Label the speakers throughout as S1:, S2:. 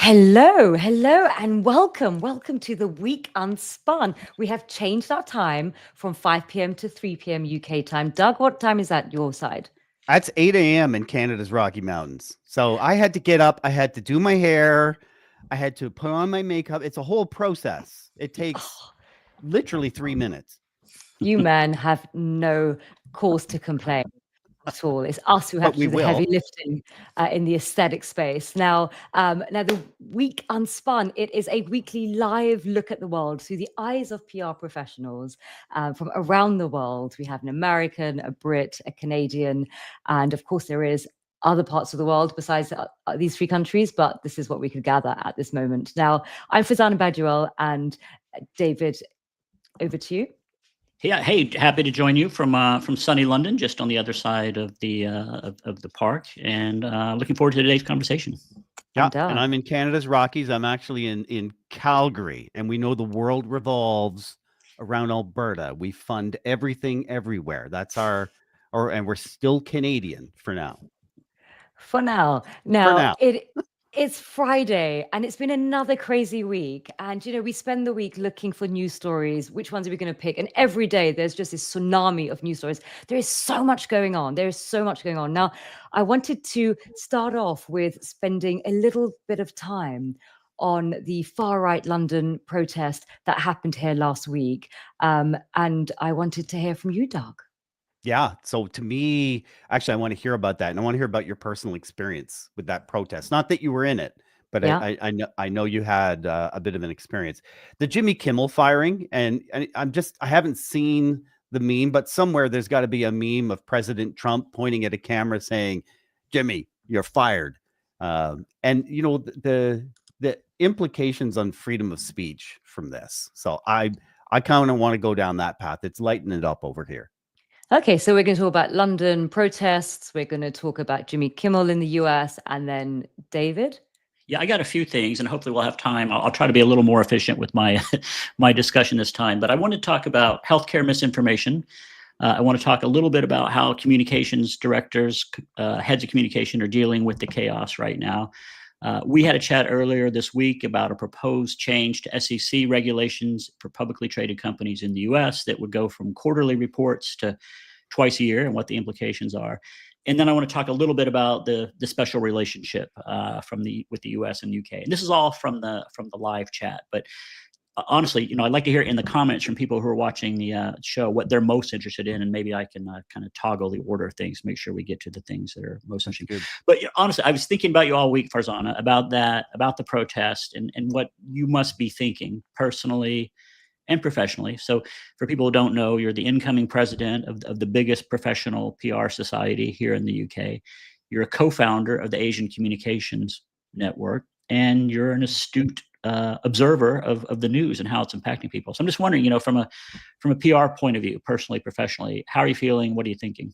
S1: Hello, and welcome to the Week Unspun. We have changed our time from 5 p.m. to 3 p.m. UK time. Doug, what time is that your side?
S2: That's 8 a.m. in Canada's Rocky Mountains. So I had to get up. I had to do my hair. I had to put on my makeup. It's a whole process. It takes
S1: Oh,
S2: literally 3 minutes.
S1: you men have no cause to complain at all. It's us who have
S2: But
S1: to
S2: we
S1: do the heavy
S2: will.
S1: lifting in the aesthetic space. Now the Week Unspun, it is a weekly live look at the world through the eyes of PR professionals from around the world. We have an American, a Brit, a Canadian, and of course there is other parts of the world besides these three countries, but this is what we could gather at this moment. Now, I'm Farzana Baduel, and David, over to you.
S3: Yeah, hey, happy to join you from sunny London, just on the other side of the park, and looking forward to today's conversation.
S2: Yeah, and I'm in Canada's Rockies. I'm actually in Calgary, and we know the world revolves around Alberta. We fund everything everywhere. That's and we're still Canadian for now.
S1: For now.
S2: For now.
S1: It's Friday and it's been another crazy week. And, we spend the week looking for news stories. Which ones are we going to pick? And every day there's just this tsunami of news stories. There is so much going on. Now, I wanted to start off with spending a little bit of time on the far right London protest that happened here last week. And I wanted to hear from you, Doug.
S2: Yeah. So to me, actually, I want to hear about that. And I want to hear about your personal experience with that protest. Not that you were in it, but
S1: Yeah.
S2: I know you had a bit of an experience. The Jimmy Kimmel firing, and I haven't seen the meme, but somewhere there's got to be a meme of President Trump pointing at a camera saying, "Jimmy, you're fired." And the implications on freedom of speech from this. So I kind of want to go down that path. It's lightening it up over here.
S1: Okay, so we're going to talk about London protests. We're going to talk about Jimmy Kimmel in the US, and then David.
S3: Yeah, I got a few things, and hopefully we'll have time. I'll try to be a little more efficient with my my discussion this time. But I want to talk about healthcare misinformation. I want to talk a little bit about how communications directors, heads of communication, are dealing with the chaos right now. We had a chat earlier this week about a proposed change to SEC regulations for publicly traded companies in the US that would go from quarterly reports to twice a year and what the implications are. And then I want to talk a little bit about the special relationship with the US and UK. And this is all from the live chat. But honestly, I'd like to hear in the comments from people who are watching the show what they're most interested in, and maybe I can kind of toggle the order of things, make sure we get to the things that are most interesting. But honestly, I was thinking about you all week, Farzana, about the protest and what you must be thinking personally and professionally. So for people who don't know, you're the incoming president of the biggest professional PR society here in the UK. You're a co-founder of the Asian Communications Network, and you're an astute observer of the news and how it's impacting people. So I'm just wondering, from a PR point of view, personally, professionally, how are you feeling? What are you thinking?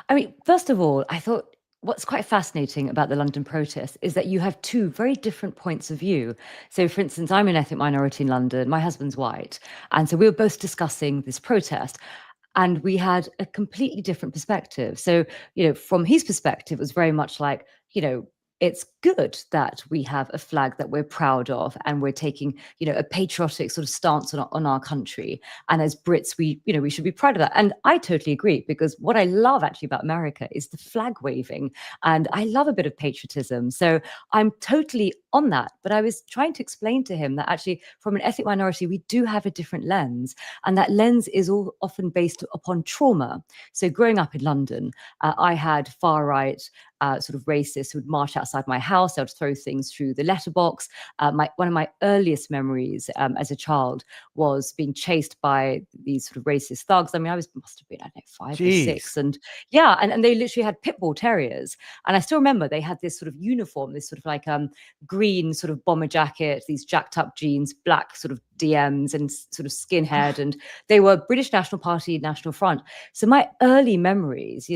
S1: I mean, first of all, I thought what's quite fascinating about the London protests is that you have two very different points of view. So, for instance, I'm an ethnic minority in London. My husband's white. And so we were both discussing this protest. And we had a completely different perspective. So, from his perspective, it was very much like, it's good that we have a flag that we're proud of and we're taking, a patriotic sort of stance on our country. And as Brits, we should be proud of that. And I totally agree, because what I love actually about America is the flag waving. And I love a bit of patriotism. So I'm totally on that. But I was trying to explain to him that actually from an ethnic minority, we do have a different lens. And that lens is all often based upon trauma. So growing up in London, I had far right sort of racists who would march outside my house. They would throw things through the letterbox. One of my earliest memories as a child was being chased by these sort of racist thugs. I mean, must have been, I don't know, 5 or 6. And yeah, and they literally had pit bull terriers. And I still remember they had this sort of uniform, this sort of like green sort of bomber jacket, these jacked up jeans, black sort of DMs and sort of skinhead. And they were British National Party, National Front. So my early memories,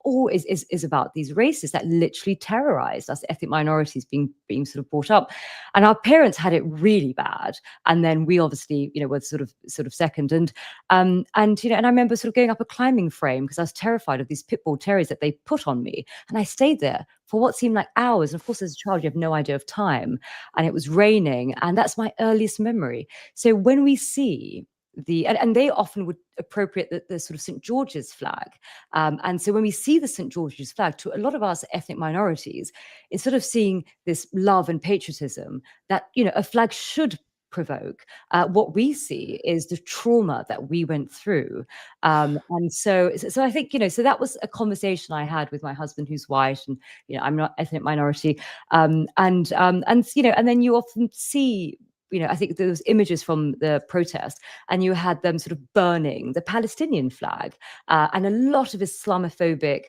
S1: always is about these racists that literally terrorized us ethnic minorities being sort of brought up. And our parents had it really bad. And then we obviously, were sort of second. And I remember sort of going up a climbing frame because I was terrified of these pit bull terriers that they put on me. And I stayed there for what seemed like hours. And of course, as a child, you have no idea of time, and it was raining, and that's my earliest memory. So when we see and they often would appropriate the sort of St. George's flag. And so when we see the St. George's flag, to a lot of us ethnic minorities, instead of seeing this love and patriotism that, a flag should provoke, what we see is the trauma that we went through. And so I think, so that was a conversation I had with my husband, who's white, and, I'm not ethnic minority. And then you often see, I think there was images from the protest, and you had them sort of burning the Palestinian flag, and a lot of Islamophobic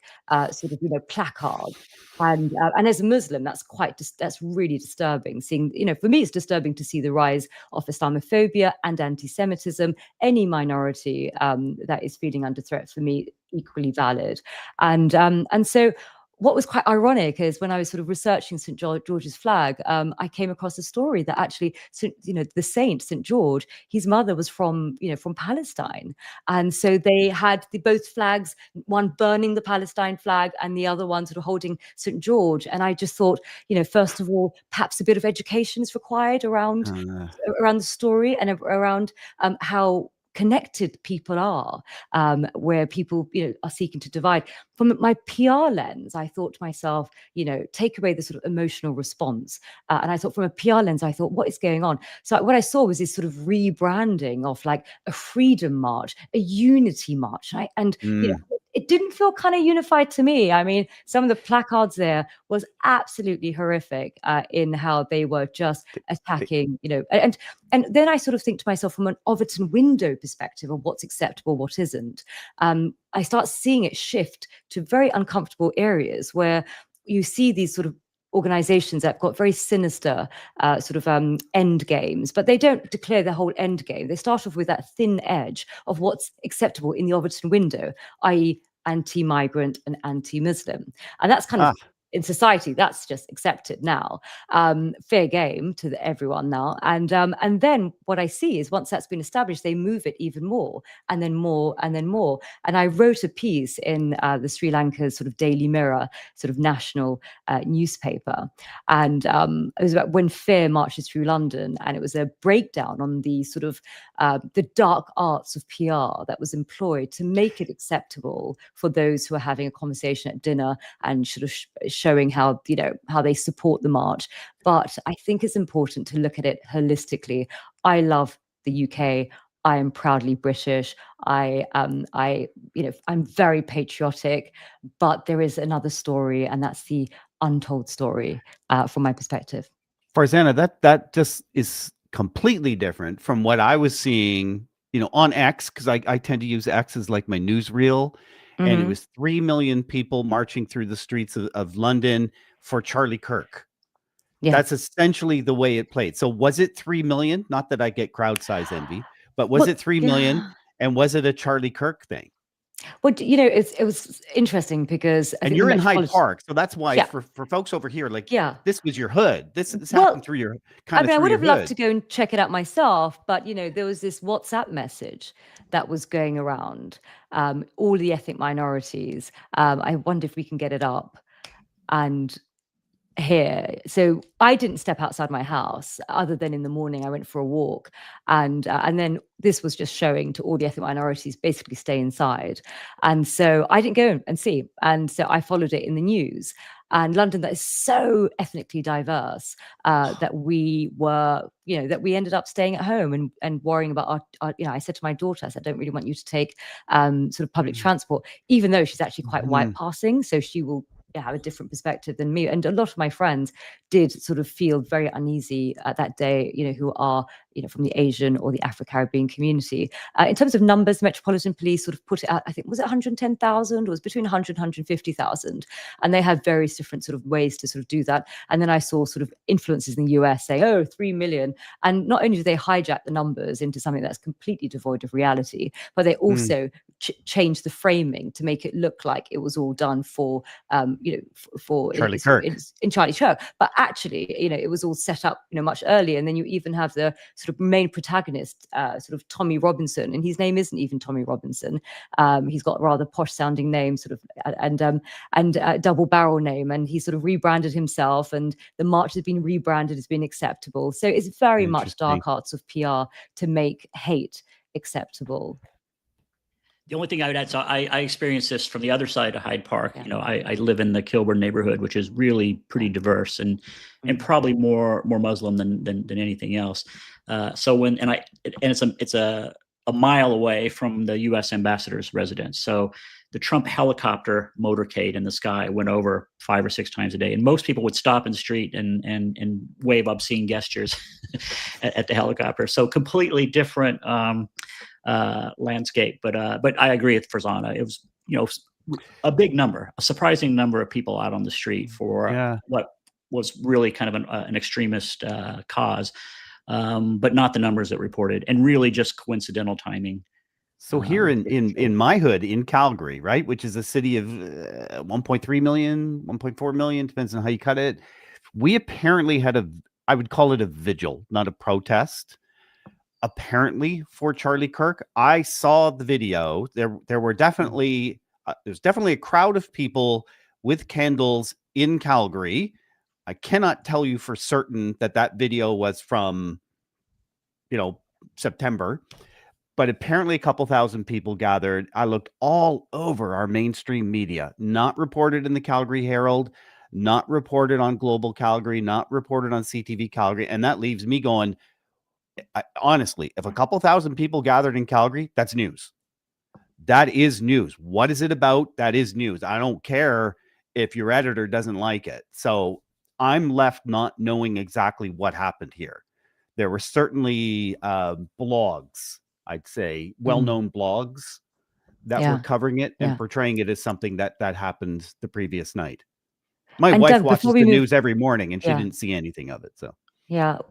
S1: sort of, placards. And as a Muslim, that's really disturbing. Seeing, for me, it's disturbing to see the rise of Islamophobia and anti-Semitism. Any minority that is feeling under threat, for me, equally valid. And so what was quite ironic is when I was sort of researching St. George's flag, I came across a story that actually, the saint, St. George, his mother was from Palestine. And so they had both flags, one burning the Palestine flag and the other one sort of holding St. George. And I just thought, first of all, perhaps a bit of education is required around the story and around how connected people are, where people, are seeking to divide. From my PR lens, I thought to myself, take away the sort of emotional response. And I thought, from a PR lens, I thought, what is going on? So what I saw was this sort of rebranding of like a freedom march, a unity march. It didn't feel kind of unified to me. I mean, some of the placards there was absolutely horrific in how they were just attacking, and then I sort of think to myself, from an Overton window perspective, of what's acceptable, what isn't. I start seeing it shift to very uncomfortable areas where you see these sort of organizations that have got very sinister end games, but they don't declare the whole end game. They start off with that thin edge of what's acceptable in the Overton window, i.e. anti-migrant and anti-Muslim. And that's kind of, in society, that's just accepted now. Fair game to everyone now. And then what I see is, once that's been established, they move it even more, and then more, and then more. And I wrote a piece in the Sri Lanka's sort of Daily Mirror, sort of national newspaper. And it was about when fear marches through London. And it was a breakdown on the sort of the dark arts of PR that was employed to make it acceptable for those who are having a conversation at dinner and sort of showing how they support the march. But I think it's important to look at it holistically. I love the UK. I am proudly British. I'm very patriotic, but there is another story, and that's the untold story from my perspective.
S2: Farzana, that just is completely different from what I was seeing, on X, because I tend to use X as like my newsreel. And it was 3 million people marching through the streets of London for Charlie Kirk. Yeah. That's essentially the way it played. So was it 3 million? Not that I get crowd size envy, but was it 3 million? And was it a Charlie Kirk thing?
S1: Well, it was interesting because
S2: you're in Hyde Park, so that's why for folks over here, this was your hood. This happened through your I
S1: would have loved to go and check it out myself, but there was this WhatsApp message that was going around all the ethnic minorities. I wonder if we can get it up and here. So I didn't step outside my house, other than in the morning I went for a walk, and then this was just showing to all the ethnic minorities, basically stay inside. And so I didn't go and see, and so I followed it in the news. And London, that is so ethnically diverse, that we were, that we ended up staying at home and worrying about our I said to my daughter, I said, I don't really want you to take sort of public transport, even though she's actually quite white passing, so she will have a different perspective than me. And a lot of my friends did sort of feel very uneasy that day, who are, from the Asian or the Afro-Caribbean community. In terms of numbers, Metropolitan Police sort of put it out, I think, was it 110,000? Or was between 100 and 150,000. And they had various different sort of ways to sort of do that. And then I saw sort of influencers in the US say, 3 million. And not only do they hijack the numbers into something that's completely devoid of reality, but they also change the framing to make it look like it was all done for for
S2: Charlie Kirk.
S1: in Charlie Kirk, but actually it was all set up much earlier. And then you even have the sort of main protagonist, sort of Tommy Robinson, and his name isn't even Tommy Robinson. He's got a rather posh sounding name, sort of, and double barrel name, and he sort of rebranded himself, and the march has been rebranded as being acceptable. So it's very much dark arts of PR to make hate acceptable.
S3: The only thing I would add, so I experienced this from the other side of Hyde Park. I live in the Kilburn neighborhood, which is really pretty diverse and probably more Muslim than anything else. So it's a mile away from the U.S. ambassador's residence. So the Trump helicopter motorcade in the sky went over 5 or 6 times a day, and most people would stop in the street and wave obscene gestures at the helicopter. So completely different landscape. But I agree with Farzana. It was a big number, a surprising number of people out on the street for what was really kind of an extremist cause, but not the numbers that reported, and really just coincidental timing.
S2: So here in my hood in Calgary, right, which is a city of 1.3 million, 1.4 million, depends on how you cut it. We apparently had I would call it a vigil, not a protest, apparently, for Charlie Kirk. I saw the video. There were definitely there's definitely a crowd of people with candles in Calgary. I cannot tell you for certain that video was from September. But apparently a couple thousand people gathered. I looked all over our mainstream media, not reported in the Calgary Herald, not reported on Global Calgary, not reported on CTV Calgary. And that leaves me going, honestly, if a couple thousand people gathered in Calgary, that's news. That is news. What is it about? That is news. I don't care if your editor doesn't like it. So I'm left not knowing exactly what happened here. There were certainly blogs, I'd say, well-known blogs that were covering it and portraying it as something that happened the previous night. My wife
S1: Doug,
S2: watches the news every morning, and she didn't see anything of it. So,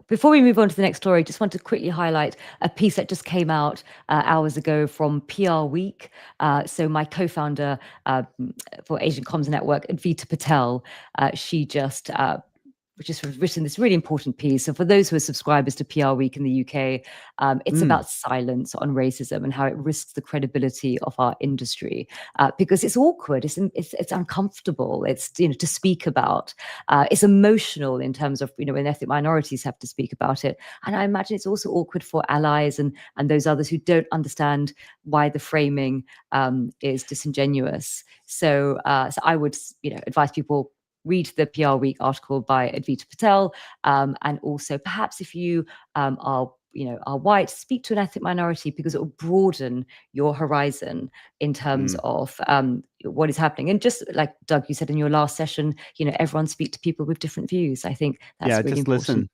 S1: before we move on to the next story, just want to quickly highlight a piece that just came out hours ago from PR Week. So my co-founder for Asian Comms Network, Advita Patel, she just written this really important piece. So for those who are subscribers to PR Week in the UK, it's about silence on racism and how it risks the credibility of our industry, because it's awkward, it's uncomfortable, it's to speak about, it's emotional in terms of when ethnic minorities have to speak about it, and I imagine it's also awkward for allies and those others who don't understand why the framing is disingenuous. So I would advise people read the PR Week article by Advita Patel, and also perhaps if you are white, speak to an ethnic minority, because it will broaden your horizon in terms of what is happening. And just like Doug, you said in your last session, everyone speak to people with different views. I think that's really important.
S2: Listen.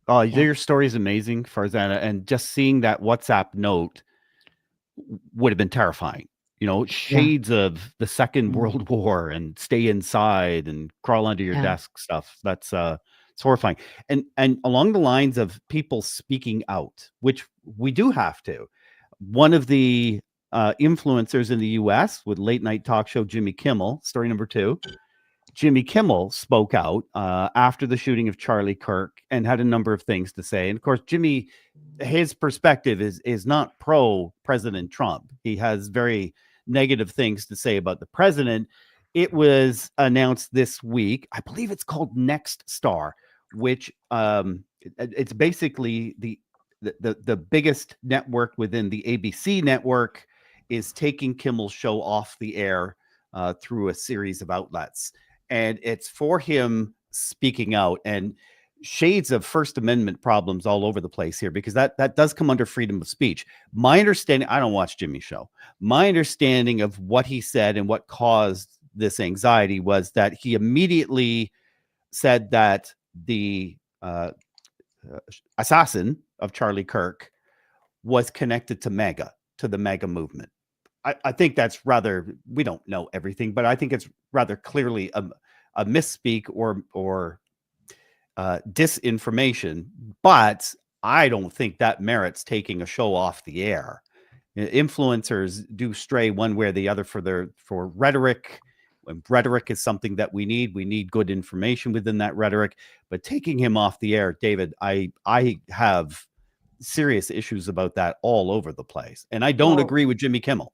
S2: Oh, your story is amazing, Farzana, and just seeing that WhatsApp note would have been terrifying. Shades of the Second World War and stay inside and crawl under your desk stuff. That's it's horrifying. And along the lines of people speaking out, which we do have to. One of the influencers in the US with late night talk show Jimmy Kimmel, story number 2. Jimmy Kimmel spoke out after the shooting of Charlie Kirk and had a number of things to say. And of course, Jimmy, his perspective is not pro President Trump. He has very negative things to say about the president. It was announced this week. I believe it's called Next Star, which it's basically the biggest network within the ABC network is taking Kimmel's show off the air through a series of outlets. And it's for him speaking out, and shades of First Amendment problems all over the place here, because that does come under freedom of speech. My understanding, I don't watch Jimmy's show. My understanding of what he said and what caused this anxiety was that he immediately said that the assassin of Charlie Kirk was connected to MAGA, to the MAGA movement. I think that's rather, we don't know everything, but I think it's rather clearly a misspeak or disinformation. But I don't think that merits taking a show off the air. Influencers do stray one way or the other for rhetoric. When rhetoric is something that we need good information within that rhetoric. But taking him off the air, David, I have serious issues about that all over the place. And I don't agree with Jimmy Kimmel.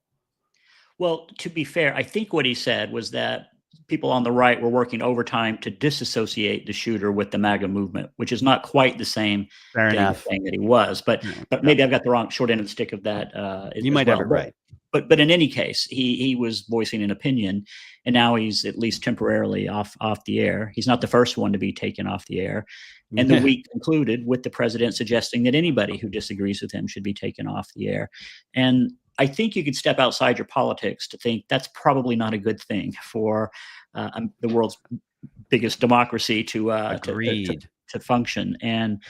S3: Well, to be fair, I think what he said was that people on the right were working overtime to disassociate the shooter with the MAGA movement, which is not quite the same
S2: Fair enough.
S3: thing that he was. But maybe I've got the wrong short end of the stick of that.
S2: You might have it right.
S3: But in any case, he was voicing an opinion, and now he's at least temporarily off the air. He's not the first one to be taken off the air. And the week concluded with the president suggesting that anybody who disagrees with him should be taken off the air. And I think you could step outside your politics to think that's probably not a good thing for the world's biggest democracy to function. And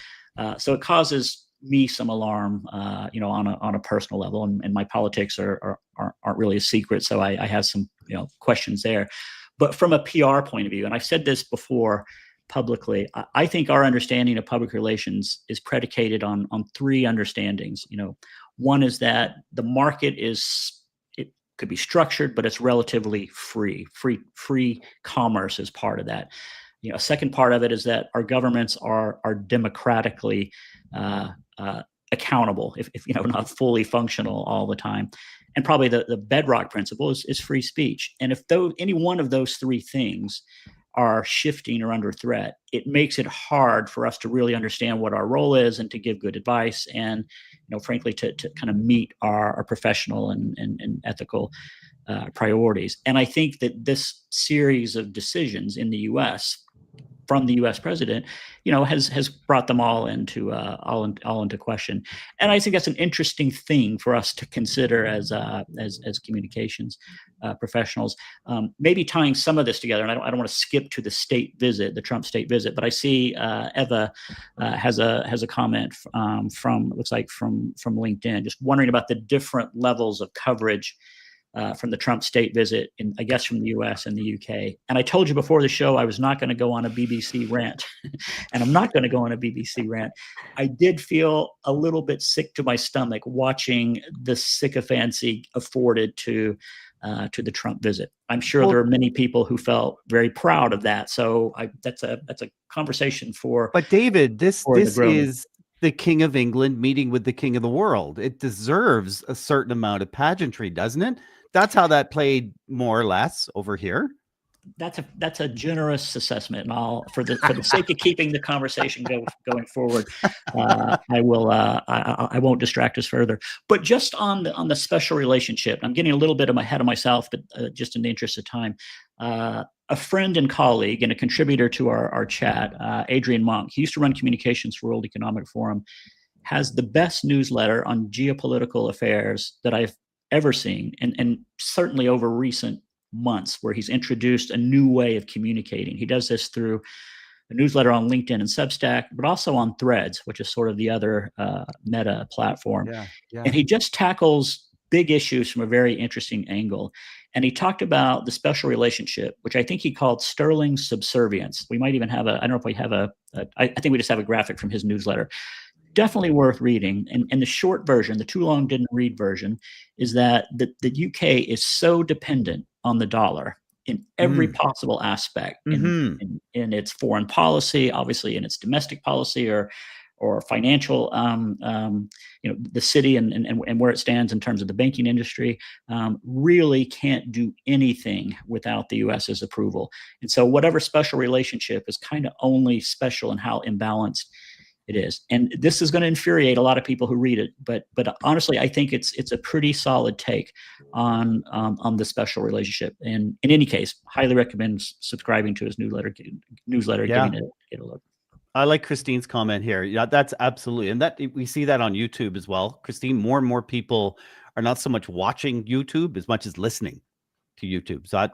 S3: so it causes me some alarm, on a personal level, and my politics aren't really a secret. So I have some, questions there. But from a PR point of view, and I've said this before publicly, I think our understanding of public relations is predicated on three understandings. One is that the market it could be structured, but it's relatively free commerce is part of that. A second part of it is that our governments are democratically accountable, if not fully functional all the time. And probably the bedrock principle is free speech. And if any one of those three things are shifting or under threat, it makes it hard for us to really understand what our role is and to give good advice and, frankly, to kind of meet our professional and ethical priorities. And I think that this series of decisions in the U.S. from the U.S. president, has brought them all into question. And I think that's an interesting thing for us to consider as communications professionals. Maybe tying some of this together, and I don't want to skip to the Trump state visit, but I see Eva has a comment from LinkedIn, just wondering about the different levels of coverage from the Trump state visit, from the U.S. and the UK. And I told you before the show I was not going to go on a BBC rant, and I'm not going to go on a BBC rant. I did feel a little bit sick to my stomach watching the sycophancy afforded to the Trump visit. I'm sure there are many people who felt very proud of that. So that's a conversation for.
S2: But David, this is the King of England meeting with the King of the world. It deserves a certain amount of pageantry, doesn't it? That's how that played, more or less, over here.
S3: That's a generous assessment, and for the sake of keeping the conversation going forward, I won't distract us further. But just on the special relationship, I'm getting a little bit ahead of myself, but just in the interest of time, a friend and colleague and a contributor to our chat, Adrian Monk, he used to run communications for World Economic Forum, has the best newsletter on geopolitical affairs that I've ever seen, and certainly over recent months, where he's introduced a new way of communicating. He does this through a newsletter on LinkedIn and Substack, but also on Threads, which is sort of the other meta platform. Yeah. And he just tackles big issues from a very interesting angle. And he talked about the special relationship, which I think he called sterling subservience. We might even have I don't know if we have I think we just have a graphic from his newsletter. Definitely worth reading. And the short version, the too long didn't read version, is that the UK is so dependent on the dollar in every possible aspect, in its foreign policy, obviously in its domestic policy or financial, the city and where it stands in terms of the banking industry, really can't do anything without the US's approval. And so whatever special relationship is kind of only special in how imbalanced it is. And this is going to infuriate a lot of people who read it, but honestly, I think it's a pretty solid take on the special relationship. And in any case, highly recommend subscribing to his newsletter, giving it a look.
S2: I like Christine's comment here. Yeah, that's absolutely. And that we see that on YouTube as well. Christine, more and more people are not so much watching YouTube as much as listening to YouTube. So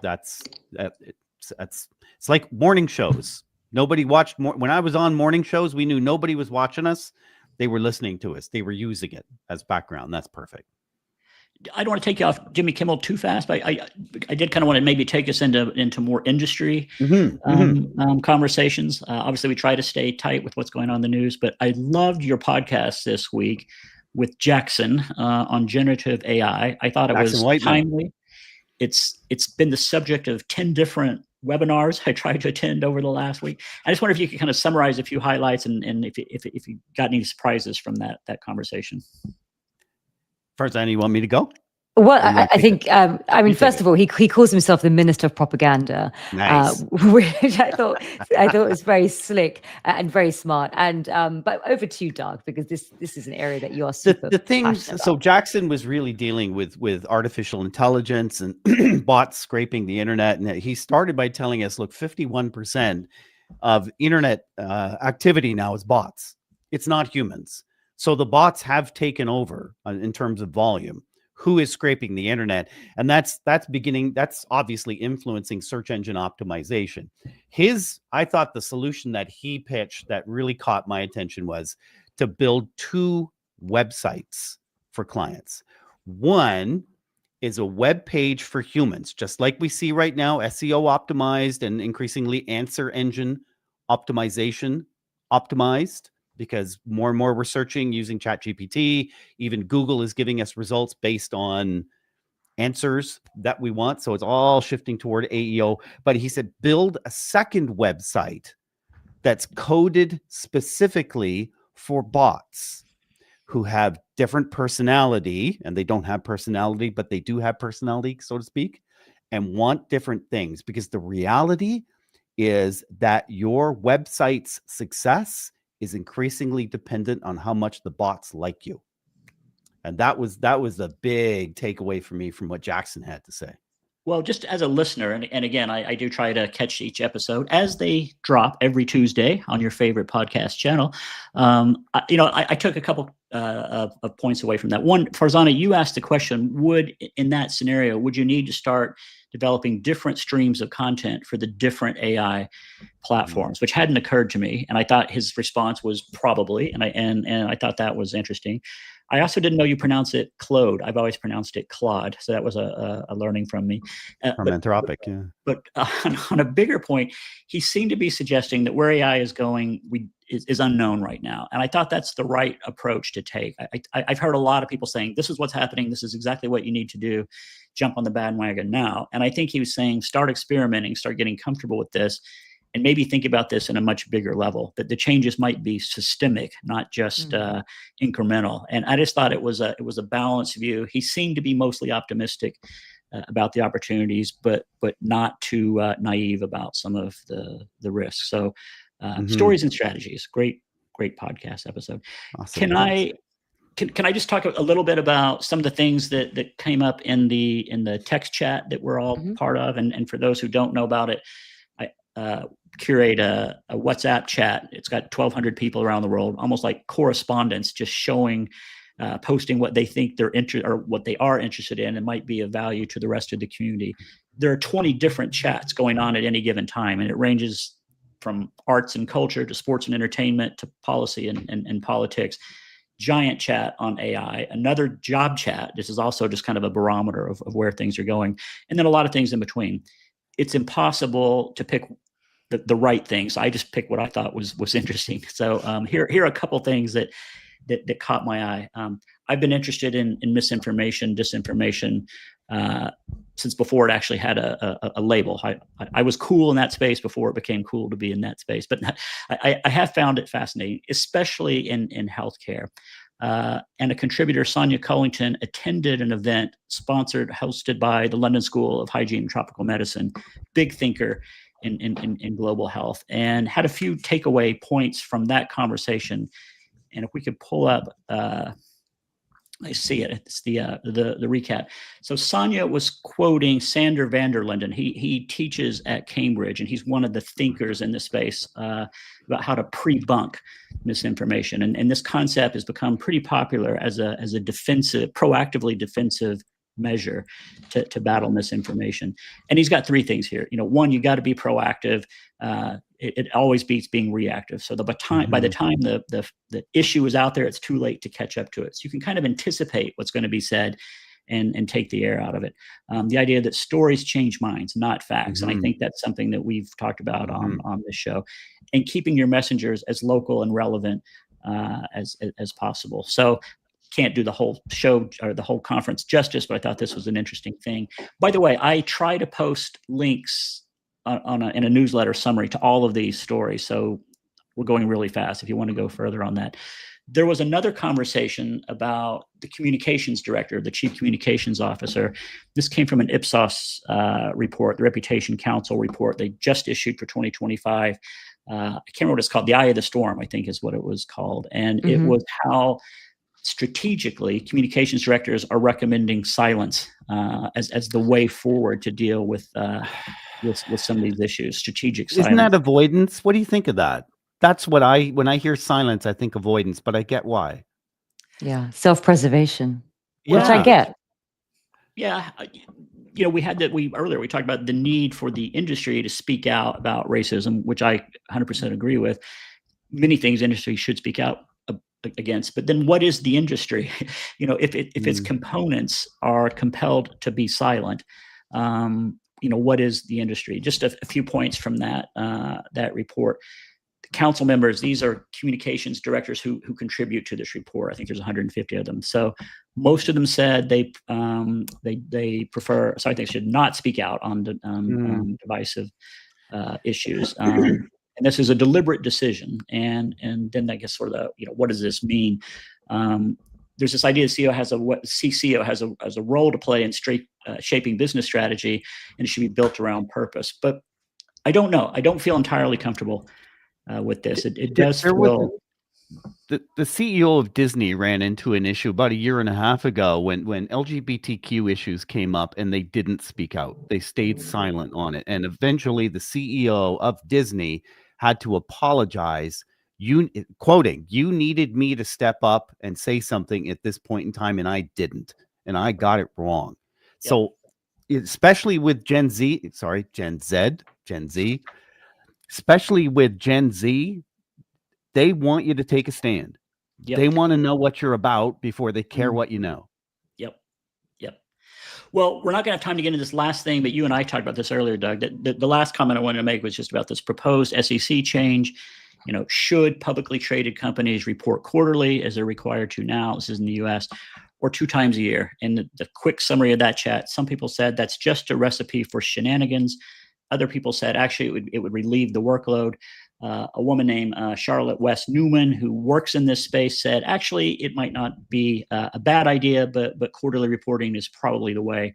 S2: it's like morning shows. Nobody watched when I was on morning shows, we knew nobody was watching us. They were listening to us. They were using it as background. That's perfect.
S3: I don't want to take you off Jimmy Kimmel too fast, but I did kind of want to maybe take us into more industry conversations. Obviously, we try to stay tight with what's going on in the news, but I loved your podcast this week with Jackson on generative AI. I thought it
S2: Jackson
S3: was
S2: Whiteman.
S3: timely. It's been the subject of 10 different webinars I tried to attend over the last week. I just wonder if you could kind of summarize a few highlights and if you got any surprises from that conversation.
S2: Farzana, you want me to go?
S1: Well,
S2: Or you wanna
S1: I
S2: take
S1: think, I mean,
S2: You take
S1: first
S2: it.
S1: of all, he calls himself the Minister of Propaganda,
S2: Nice.
S1: which I thought was very slick and very smart. And but over to you, Doug, because this is an area that you are super
S2: The things,
S1: passionate
S2: so
S1: about.
S2: Jackson was really dealing with artificial intelligence and bots scraping the internet, and he started by telling us, look, 51% of internet activity now is bots. It's not humans. So the bots have taken over in terms of volume. Who is scraping the internet? And that's obviously influencing search engine optimization. I thought the solution that he pitched that really caught my attention was to build 2 websites for clients. One is a web page for humans, just like we see right now, SEO optimized and increasingly answer engine optimization optimized, because more and more we're searching using ChatGPT. Even Google is giving us results based on answers that we want. So it's all shifting toward AEO. But he said, build a second website that's coded specifically for bots who have different personality, and they don't have personality, but they do have personality, so to speak, and want different things. Because the reality is that your website's success is increasingly dependent on how much the bots like you. And that was a big takeaway for me from what Jackson had to say.
S3: Well, just as a listener, and again, I do try to catch each episode as they drop every Tuesday on your favorite podcast channel. I took a couple of points away from that. One, Farzana, you asked the question: in that scenario, would you need to start developing different streams of content for the different AI platforms, which hadn't occurred to me? And I thought his response was probably, and I thought that was interesting. I also didn't know you pronounce it Claude. I've always pronounced it Claude. So that was a learning from me.
S2: From Anthropic, yeah.
S3: But on a bigger point, he seemed to be suggesting that where AI is going is unknown right now. And I thought that's the right approach to take. I've heard a lot of people saying, this is what's happening. This is exactly what you need to do. Jump on the bandwagon now. And I think he was saying, start experimenting, start getting comfortable with this, and maybe think about this in a much bigger level, that the changes might be systemic, not just incremental. And I just thought it was a balanced view. He seemed to be mostly optimistic about the opportunities, but not too naive about some of the risks. So Stories and Strategies, great podcast episode.
S2: Awesome.
S3: Can I just talk a little bit about some of the things that came up in the text chat that we're all part of? And for those who don't know about it, I curate a WhatsApp chat. It's got 1,200 people around the world, almost like correspondence, just showing, posting what they think they're interested or what they are interested in and might be of value to the rest of the community. There are 20 different chats going on at any given time, and it ranges from arts and culture to sports and entertainment to policy and politics. Giant chat on AI, another job chat. This is also just kind of a barometer of where things are going, and then a lot of things in between. It's impossible to pick the right thing. So I just picked what I thought was interesting. So here are a couple things that caught my eye. I've been interested in misinformation, disinformation since before it actually had a label. I was cool in that space before it became cool to be in that space. But I have found it fascinating, especially in healthcare. And a contributor, Sonia Cullington, attended an event hosted by the London School of Hygiene and Tropical Medicine, big thinker in global health, and had a few takeaway points from that conversation. And if we could pull up, I see it. It's the recap. So Sonia was quoting Sander van der Linden. He teaches at Cambridge, and he's one of the thinkers in this space about how to pre-bunk misinformation. And this concept has become pretty popular as a proactively defensive measure to battle misinformation. And he's got 3 things here. One, you got to be proactive. It always beats being reactive. So by the time the issue is out there, it's too late to catch up to it. So you can kind of anticipate what's going to be said and take the air out of it. The idea that stories change minds, not facts. And I think that's something that we've talked about on this show. And keeping your messengers as local and relevant as possible. So can't do the whole show or the whole conference justice, but I thought this was an interesting thing. By the way, I try to post links in a newsletter summary to all of these stories. So we're going really fast if you want to go further on that. There was another conversation about the communications director, the chief communications officer. This came from an Ipsos report, the Reputation Council report they just issued for 2025. I can't remember what it's called. The Eye of the Storm, I think is what it was called. And it was how strategically communications directors are recommending silence as the way forward to deal with some of these issues. Strategic silence.
S2: Isn't that avoidance? What do you think of that? That's what when I hear silence, I think avoidance, but I get why.
S1: Yeah, self-preservation, which
S2: Yeah.
S1: I get.
S3: Yeah, we had that. Earlier we talked about the need for the industry to speak out about racism, which I 100% agree with. Many things industry should speak out against, but then what is the industry? If its components are compelled to be silent, what is the industry? Just a few points from that report. Council members, these are communications directors who contribute to this report. I think there's 150 of them. So most of them said they prefer. So I think should not speak out on divisive issues. And this is a deliberate decision. And then I guess sort of what does this mean? There's this idea CCO has a role to play in shaping business strategy, and it should be built around purpose. But I don't know. I don't feel entirely comfortable with this. It does feel.
S2: The CEO of Disney ran into an issue about a year and a half ago when LGBTQ issues came up, and they didn't speak out. They stayed silent on it. And eventually the CEO of Disney had to apologize. Quoting, "You needed me to step up and say something at this point in time, and I didn't. And I got it wrong." Yep. So especially with Gen Z, especially with Gen Z, they want you to take a stand. Yep. They want to know what you're about before they care what you know.
S3: Yep. Well, we're not going to have time to get into this last thing, but you and I talked about this earlier, Doug. The last comment I wanted to make was just about this proposed SEC change. Should publicly traded companies report quarterly as they're required to now? This is in the U.S. or 2 times a year. And the quick summary of that chat, some people said that's just a recipe for shenanigans. Other people said actually it would relieve the workload. A woman named Charlotte West Newman, who works in this space, said actually it might not be a bad idea, but quarterly reporting is probably the way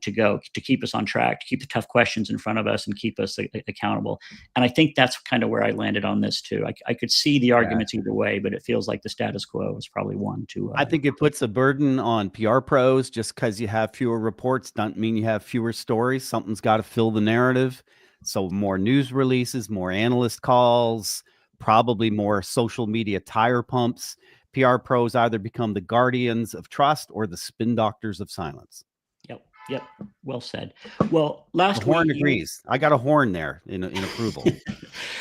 S3: to go to keep us on track, to keep the tough questions in front of us and keep us accountable. And I think that's kind of where I landed on this too. I could see the arguments either way, but it feels like the status quo is probably one to.
S2: I think it puts a burden on PR pros. Just because you have fewer reports doesn't mean you have fewer stories. Something's got to fill the narrative. So more news releases, more analyst calls, probably more social media tire pumps. PR pros either become the guardians of trust or the spin doctors of silence.
S3: Yep. Well said. Well, last week
S2: horn agrees. I got a horn there in approval.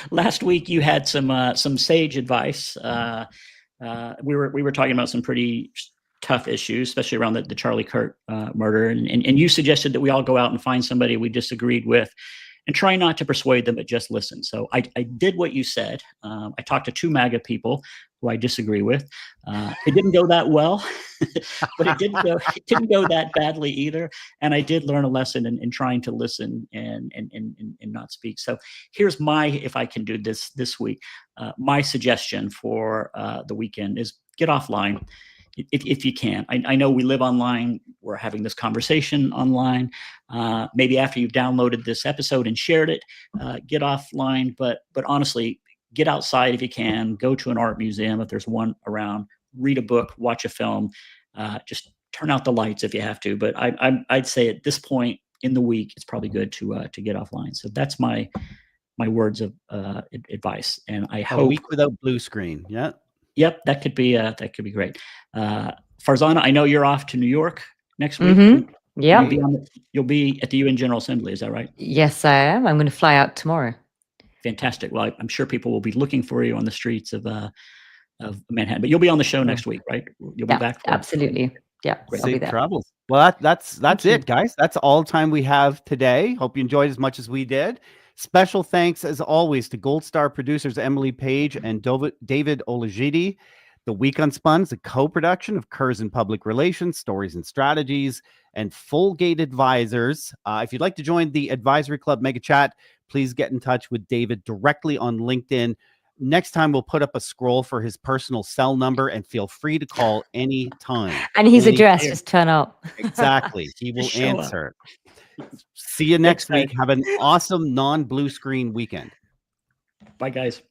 S3: Last week you had some sage advice. We were talking about some pretty tough issues, especially around the Charlie Kirk murder, and you suggested that we all go out and find somebody we disagreed with, and try not to persuade them, but just listen. So I did what you said. I talked to 2 MAGA people who I disagree with. It didn't go that well, but it didn't go that badly either. And I did learn a lesson in trying to listen and not speak. So here's if I can do this week, my suggestion for the weekend is get offline. If you can. I know we live online. We're having this conversation online. Maybe after you've downloaded this episode and shared it, get offline. But honestly, get outside if you can. Go to an art museum if there's one around. Read a book. Watch a film. Just turn out the lights if you have to. But I'd say at this point in the week, it's probably good to get offline. So that's my words of advice. And I hope
S2: a week without blue screen. Yeah.
S3: Yep, that could be great. Farzana, I know you're off to New York next week.
S1: Mm-hmm. Yeah,
S3: you'll be at the UN General Assembly. Is that right?
S1: Yes, I am. I'm going to fly out tomorrow.
S3: Fantastic. Well, I'm sure people will be looking for you on the streets of Manhattan. But you'll be on the show next week, right? You'll be back.
S1: Absolutely. Yeah,
S3: Great.
S1: I'll be there.
S2: Travels. Well, that's it, guys. That's all the time we have today. Hope you enjoyed as much as we did. Special thanks, as always, to Gold Star producers Emily Page and David Olajide. The Week Unspun is a co-production of Kurz and Public Relations, Stories and Strategies, and Fullgate Advisors. If you'd like to join the Advisory Club Mega Chat, please get in touch with David directly on LinkedIn. Next time, we'll put up a scroll for his personal cell number, and feel free to call any time.
S1: And his address, just turn up.
S2: Exactly. He will
S3: Show up.
S2: answer. See you next week. Have an awesome non-blue screen weekend.
S3: Bye, guys.